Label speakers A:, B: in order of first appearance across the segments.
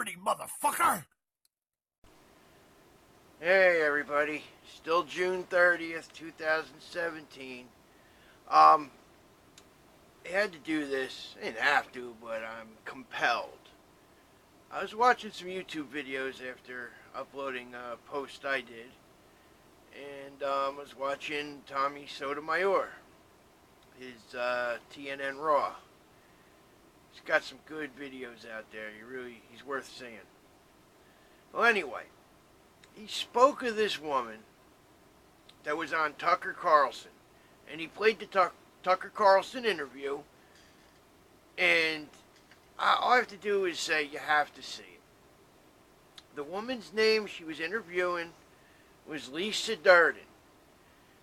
A: liberty, motherfucker!
B: Hey everybody, still June 30th, 2017. I had to do this. I didn't have to, but I'm compelled. I was watching some YouTube videos after uploading a post I did, and was watching Tommy Sotomayor, his TNN Raw. He's got some good videos out there. He's worth seeing. Well, anyway, he spoke of this woman that was on Tucker Carlson, and he played the Tucker Carlson interview, and all I have to do is say you have to see it. The woman's name she was interviewing was Lisa Derden.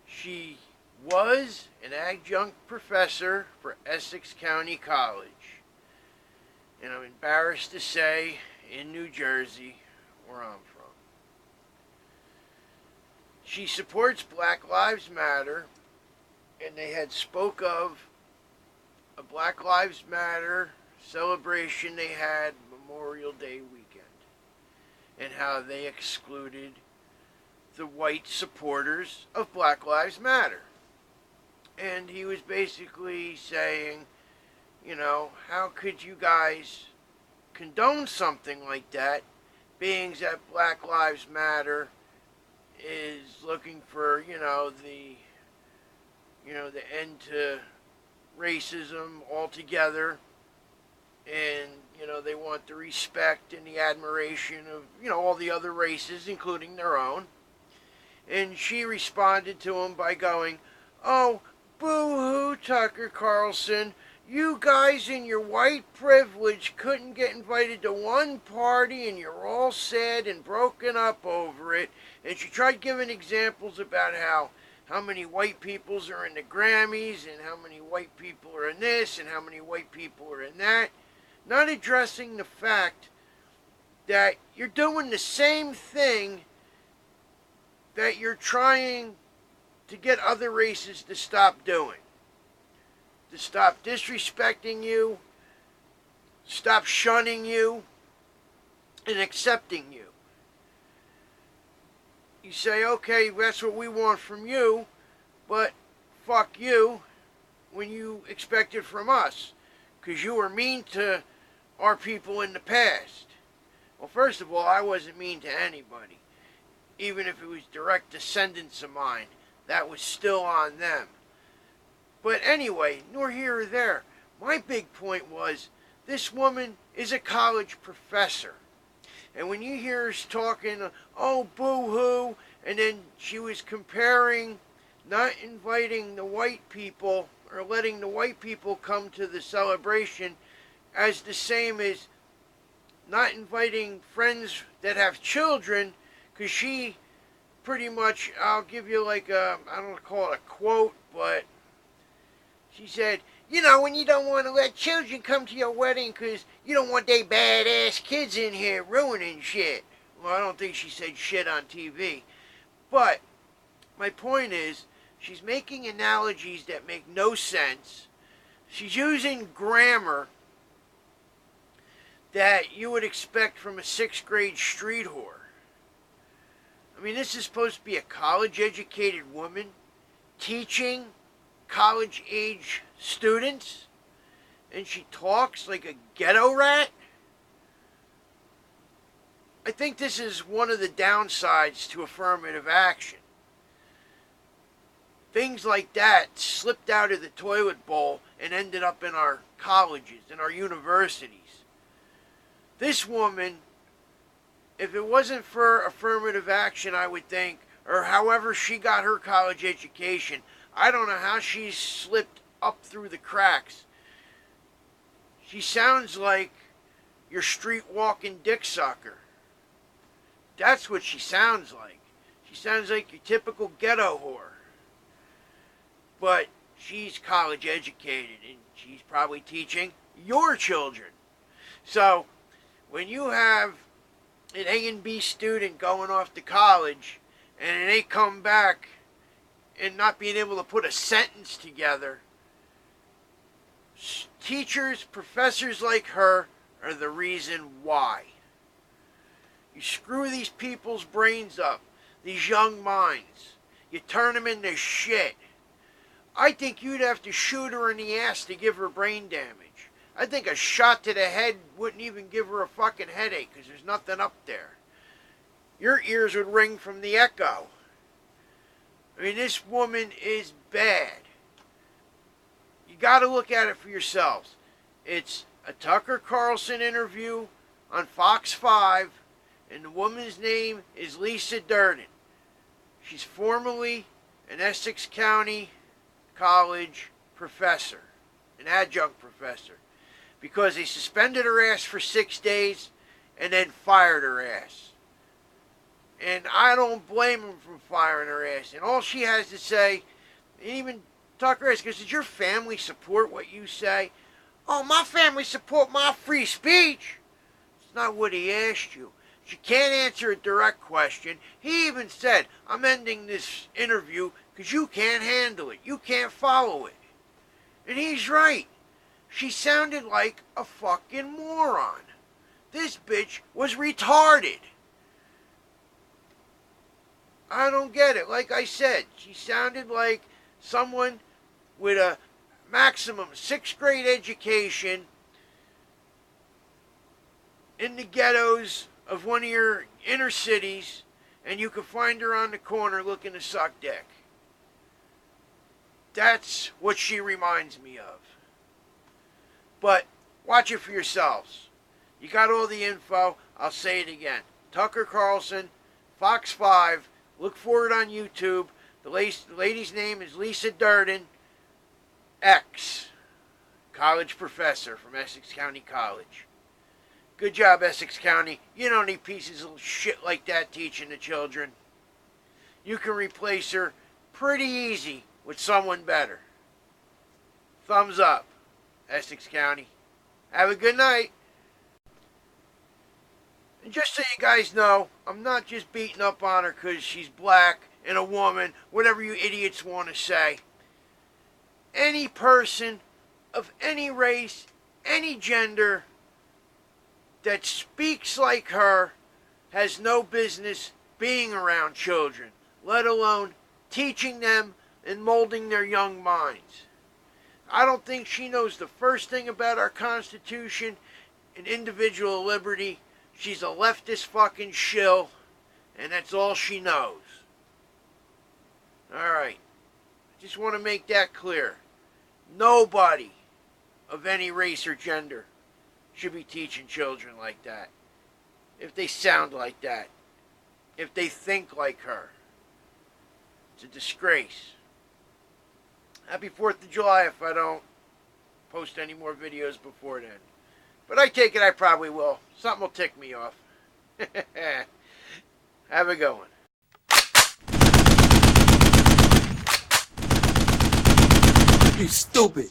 B: She was an adjunct professor for Essex County College, and I'm embarrassed to say in New Jersey, where I'm from. She supports Black Lives Matter, and they had spoke of a Black Lives Matter celebration they had Memorial Day weekend, and how they excluded the white supporters of Black Lives Matter. And he was basically saying, how could you guys condone something like that, being that Black Lives Matter is looking for, the end to racism altogether, and, they want the respect and the admiration of, all the other races, including their own. And she responded to him by going, "Oh, boo-hoo, Tucker Carlson. You guys in your white privilege couldn't get invited to one party, and you're all sad and broken up over it." And she tried giving examples about how many white peoples are in the Grammys, and how many white people are in this, and how many white people are in that, not addressing the fact that you're doing the same thing that you're trying to get other races to stop doing. To stop disrespecting you, stop shunning you, and accepting you. You say, okay, that's what we want from you, but fuck you when you expect it from us, because you were mean to our people in the past. Well, first of all, I wasn't mean to anybody. Even if it was direct descendants of mine, that was still on them. But anyway, nor here or there. My big point was, this woman is a college professor. And when you hear her talking, oh, boo-hoo, and then she was comparing not inviting the white people, or letting the white people come to the celebration, as the same as not inviting friends that have children, because she pretty much, I'll give you like a, I don't want to call it a quote, but she said, when you don't want to let children come to your wedding because you don't want they badass kids in here ruining shit. Well, I don't think she said shit on TV. But my point is, she's making analogies that make no sense. She's using grammar that you would expect from a 6th grade street whore. I mean, this is supposed to be a college-educated woman teaching college-age students, and she talks like a ghetto rat. I think this is one of the downsides to affirmative action. Things like that slipped out of the toilet bowl and ended up in our colleges, in our universities. This woman, if it wasn't for affirmative action, I would think, or however she got her college education, I don't know how she slipped up through the cracks. She sounds like your street walking dick sucker. That's what she sounds like. She sounds like your typical ghetto whore. But she's college educated, and she's probably teaching your children. So when you have an A and B student going off to college, and they come back and not being able to put a sentence together, teachers, professors like her are the reason why. You screw these people's brains up, these young minds. You turn them into shit. I think you'd have to shoot her in the ass to give her brain damage. I think a shot to the head wouldn't even give her a fucking headache because there's nothing up there. Your ears would ring from the echo. I mean, this woman is bad. You got to look at it for yourselves. It's a Tucker Carlson interview on Fox 5, and the woman's name is Lisa Derden. She's formerly an Essex County College professor, an adjunct professor, because they suspended her ass for 6 days and then fired her ass. And I don't blame them for firing her ass. And all she has to say, and even Tucker asked, does your family support what you say? Oh, my family support my free speech. It's not what he asked you. She can't answer a direct question. He even said, I'm ending this interview because you can't handle it. You can't follow it. And he's right. She sounded like a fucking moron. This bitch was retarded. I don't get it. Like I said, she sounded like someone with a maximum 6th grade education in the ghettos of one of your inner cities, and you can find her on the corner looking to suck dick. That's what she reminds me of. But watch it for yourselves. You got all the info. I'll say it again. Tucker Carlson, Fox 5. Look for it on YouTube. The lady's name is Lisa Derden, college professor from Essex County College. Good job, Essex County. You don't need pieces of shit like that teaching the children. You can replace her pretty easy with someone better. Thumbs up, Essex County. Have a good night. And just so you guys know, I'm not just beating up on her because she's black and a woman, whatever you idiots want to say. Any person of any race, any gender, that speaks like her has no business being around children, let alone teaching them and molding their young minds. I don't think she knows the first thing about our Constitution and individual liberty. She's a leftist fucking shill, and that's all she knows. Alright, I just want to make that clear. Nobody of any race or gender should be teaching children like that. If they sound like that. If they think like her. It's a disgrace. Happy 4th of July if I don't post any more videos before then. But I take it I probably will. Something will tick me off. Have a good one.
A: You stupid.